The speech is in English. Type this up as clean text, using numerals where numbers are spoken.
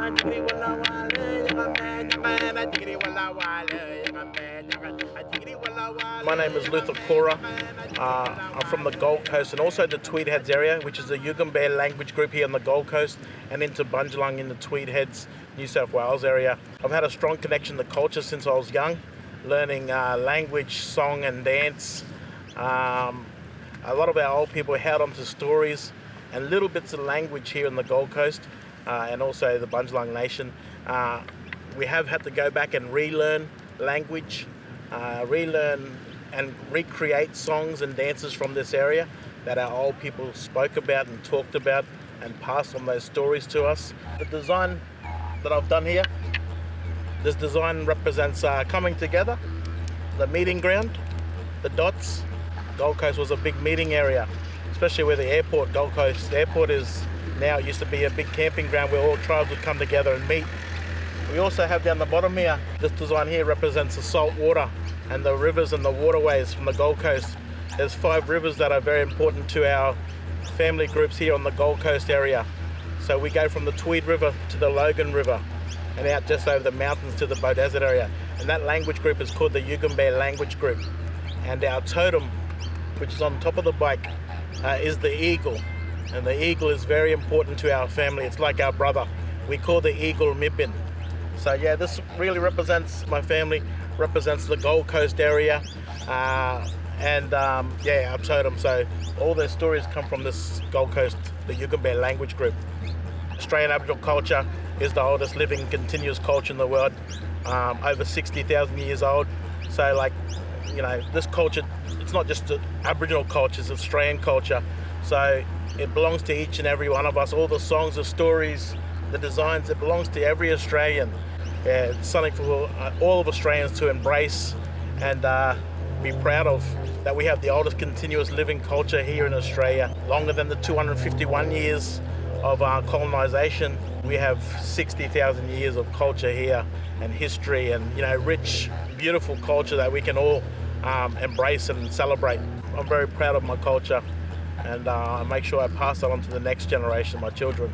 My name is Cora. I'm from the Gold Coast and also the Tweed Heads area, which is the Yugambeh language group here on the Gold Coast, and into Bundjalung in the Tweed Heads, New South Wales area. I've had a strong connection to culture since I was young, learning language, song and dance. A lot of our old people held on to stories and little bits of language here in the Gold Coast and also the Bundjalung Nation. We have had to go back and relearn language, relearn and recreate songs and dances from this area that our old people spoke about and talked about and passed on those stories to us. The design that I've done here, this design represents coming together, the meeting ground, the dots. Gold Coast was a big meeting area, especially where the airport, Gold Coast Airport is now. It used to be a big camping ground where all tribes would come together and meet. We also have down the bottom here, this design here represents the salt water and the rivers and the waterways from the Gold Coast. There's 5 rivers that are very important to our family groups here on the Gold Coast area. So we go from the Tweed River to the Logan River and out just over the mountains to the Beaudesert area. And that language group is called the Yugambeh language group. And our totem, which is on top of the bike, is the eagle. And the eagle is very important to our family. It's like our brother. We call the eagle Mibin. So yeah, this really represents my family, represents the Gold Coast area, and our totem. So all their stories come from this Gold Coast, the Yugambeh language group. Australian Aboriginal culture is the oldest living continuous culture in the world, over 60,000 years old. So like, you know, this culture, it's not just Aboriginal culture, it's Australian culture. So it belongs to each and every one of us. All the songs, the stories, the designs, it belongs to every Australian. Yeah, it's something for all of Australians to embrace and be proud of, that we have the oldest continuous living culture here in Australia. Longer than the 251 years of colonisation, we have 60,000 years of culture here and history and, you know, rich, beautiful culture that we can all embrace and celebrate. I'm very proud of my culture, and I make sure I pass that on to the next generation, my children.